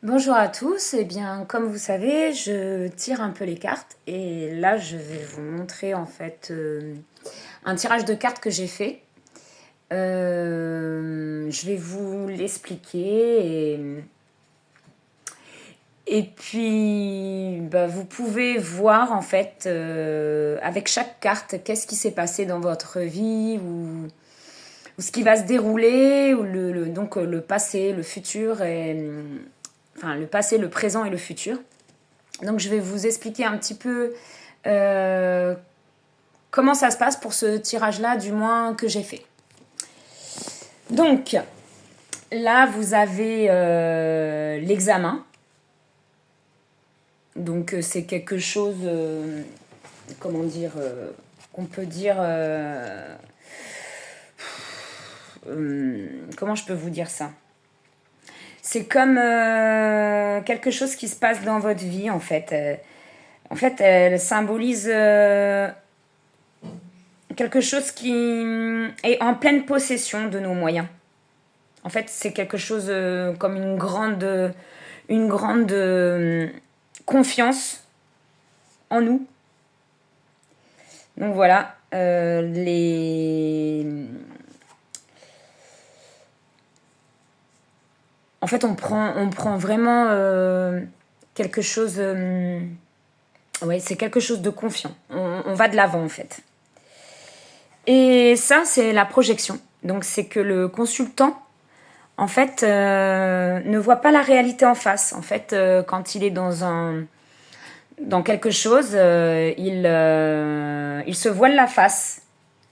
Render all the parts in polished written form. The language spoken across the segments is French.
Bonjour à tous, eh bien comme vous savez, je tire un peu les cartes et là je vais vous montrer en fait un tirage de cartes que j'ai fait. Je vais vous l'expliquer et puis vous pouvez voir en fait avec chaque carte qu'est-ce qui s'est passé dans votre vie ou ce qui va se dérouler, ou donc le passé, le futur enfin le passé, le présent et le futur. Donc je vais vous expliquer un petit peu euh, comment ça se passe pour ce tirage-là, du moins que j'ai fait. Donc là, vous avez l'examen. Donc c'est quelque chose, comment dire, qu'on peut dire... comment je peux vous dire ça? C'est comme quelque chose qui se passe dans votre vie, en fait. En fait, elle symbolise quelque chose qui est en pleine possession de nos moyens. En fait, c'est quelque chose comme une grande confiance en nous. Donc voilà, en fait, on prend vraiment quelque chose. Ouais, c'est quelque chose de confiant. On va de l'avant, en fait. Et ça, c'est la projection. Donc, c'est que le consultant, en fait, ne voit pas la réalité en face. En fait, quand il est dans quelque chose, il se voile la face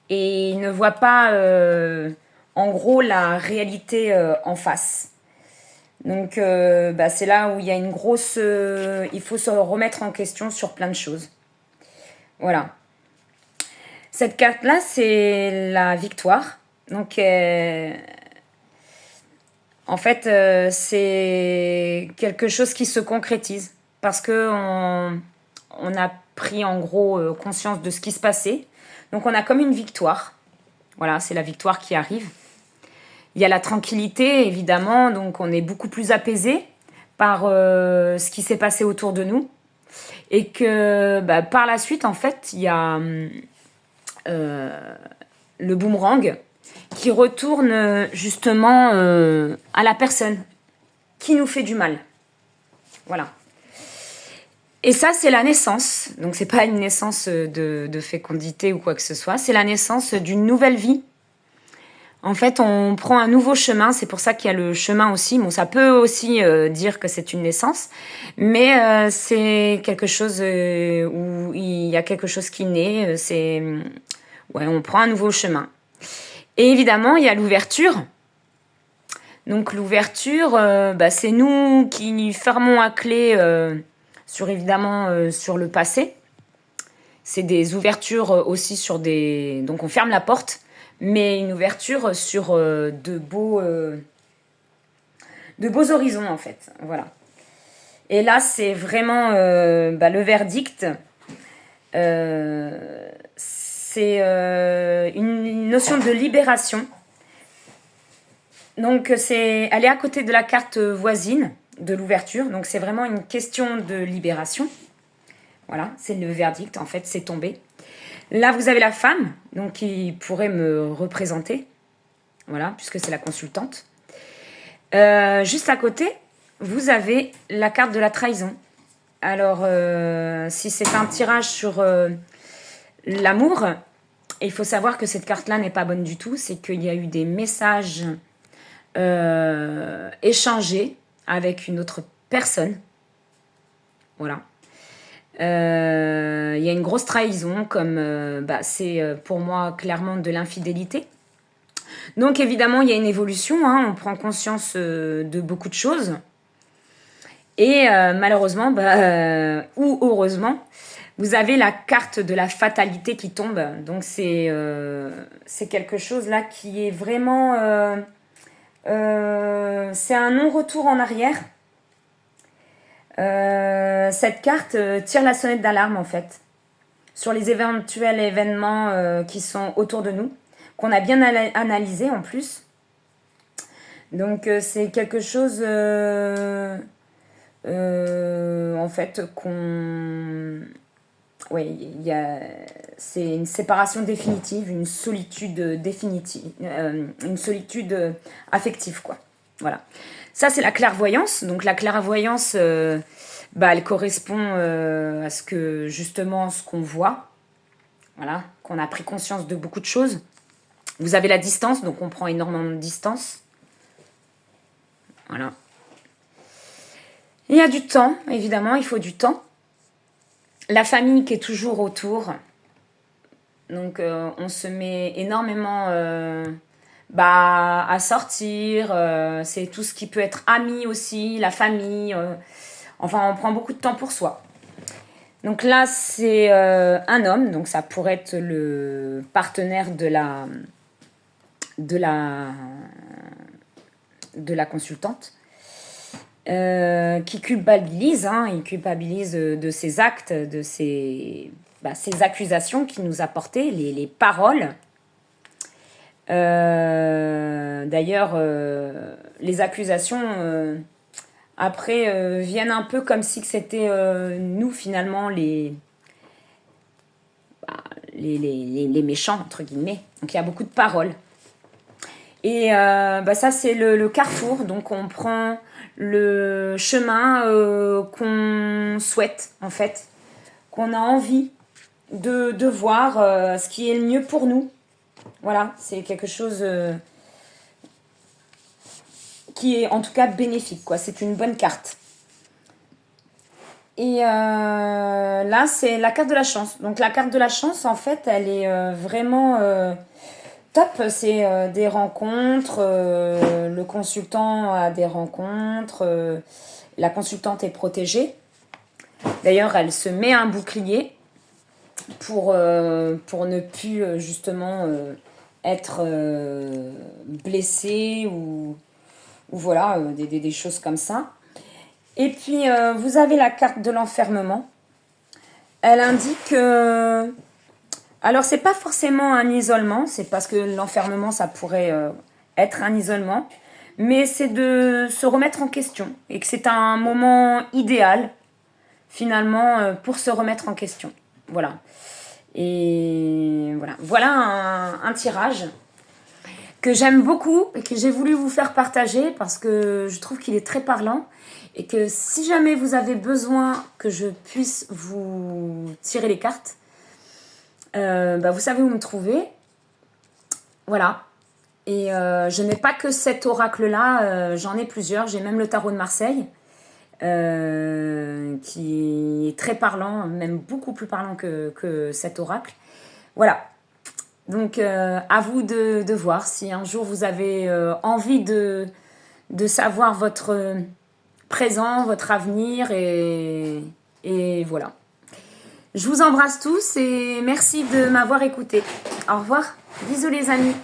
et il ne voit pas, en gros, la réalité en face. Donc, c'est là où il y a une grosse... il faut se remettre en question sur plein de choses. Voilà. Cette carte-là, c'est la victoire. Donc, en fait, c'est quelque chose qui se concrétise parce que on a pris en gros conscience de ce qui se passait. Donc, on a comme une victoire. Voilà, c'est la victoire qui arrive. Il y a la tranquillité, évidemment, donc on est beaucoup plus apaisé par ce qui s'est passé autour de nous. Et que par la suite, en fait, il y a le boomerang qui retourne justement à la personne qui nous fait du mal. Voilà. Et ça, c'est la naissance. Donc, c'est pas une naissance de fécondité ou quoi que ce soit. C'est la naissance d'une nouvelle vie. En fait, on prend un nouveau chemin. C'est pour ça qu'il y a le chemin aussi. Bon, ça peut aussi dire que c'est une naissance, mais c'est quelque chose où il y a quelque chose qui naît. Ouais, on prend un nouveau chemin. Et évidemment, il y a l'ouverture. Donc l'ouverture, c'est nous qui fermons à clé sur évidemment sur le passé. C'est des ouvertures aussi sur des... Donc on ferme la porte, mais une ouverture sur de beaux horizons en fait. Voilà. Et là, c'est vraiment le verdict. C'est une notion de libération. Donc, elle est à côté de la carte voisine de l'ouverture. Donc, c'est vraiment une question de libération. Voilà, c'est le verdict. En fait, c'est tombé. Là, vous avez la femme, donc qui pourrait me représenter. Voilà, puisque c'est la consultante. Juste à côté, vous avez la carte de la trahison. Alors, si c'est un tirage sur l'amour, il faut savoir que cette carte-là n'est pas bonne du tout. C'est qu'il y a eu des messages échangés avec une autre personne. Voilà. Il y a une grosse trahison, comme c'est pour moi clairement de l'infidélité. Donc évidemment, il y a une évolution, hein, on prend conscience de beaucoup de choses. Et malheureusement, ou heureusement, vous avez la carte de la fatalité qui tombe. Donc c'est quelque chose là qui est vraiment... c'est un non-retour en arrière. Cette carte tire la sonnette d'alarme en fait sur les éventuels événements qui sont autour de nous, qu'on a bien analysé en plus. Donc c'est quelque chose En fait, oui, c'est une séparation définitive, une solitude définitive, une solitude affective, quoi. Voilà. Ça, c'est la clairvoyance. Donc, la clairvoyance, elle correspond à justement, ce qu'on voit. Voilà, qu'on a pris conscience de beaucoup de choses. Vous avez la distance, donc on prend énormément de distance. Voilà. Il y a du temps, évidemment, il faut du temps. La famille qui est toujours autour. Donc, on se met énormément à sortir. C'est tout ce qui peut être amis aussi, la famille. Enfin, on prend beaucoup de temps pour soi. Donc là, c'est un homme. Donc, ça pourrait être le partenaire de la consultante. Qui culpabilise, il culpabilise de ses actes, de ses accusations qu'il nous a portées, les paroles. D'ailleurs, les accusations, après, viennent un peu comme si c'était nous, finalement, les méchants, entre guillemets. Donc, il y a beaucoup de paroles. Et ça, c'est le carrefour. Donc, on prend le chemin qu'on souhaite, en fait, qu'on a envie de voir ce qui est le mieux pour nous. Voilà, c'est quelque chose qui est en tout cas bénéfique, quoi. C'est une bonne carte. Et là, c'est la carte de la chance. Donc, la carte de la chance, en fait, elle est vraiment top. C'est des rencontres. Le consultant a des rencontres. La consultante est protégée. D'ailleurs, elle se met un bouclier pour ne plus, justement, être blessée ou voilà, des choses comme ça. Et puis, vous avez la carte de l'enfermement. Elle indique... alors, c'est pas forcément un isolement. C'est parce que l'enfermement, ça pourrait être un isolement. Mais c'est de se remettre en question. Et que c'est un moment idéal, finalement, pour se remettre en question. Voilà. Et voilà. Voilà un tirage que j'aime beaucoup et que j'ai voulu vous faire partager parce que je trouve qu'il est très parlant. Et que si jamais vous avez besoin que je puisse vous tirer les cartes, vous savez où me trouver. Voilà. Et je n'ai pas que cet oracle-là, j'en ai plusieurs. J'ai même le tarot de Marseille, qui est très parlant, même beaucoup plus parlant que cet oracle. Voilà. Donc, à vous de voir si un jour vous avez envie de savoir votre présent, votre avenir, et voilà. Je vous embrasse tous et merci de m'avoir écouté. Au revoir. Bisous les amis.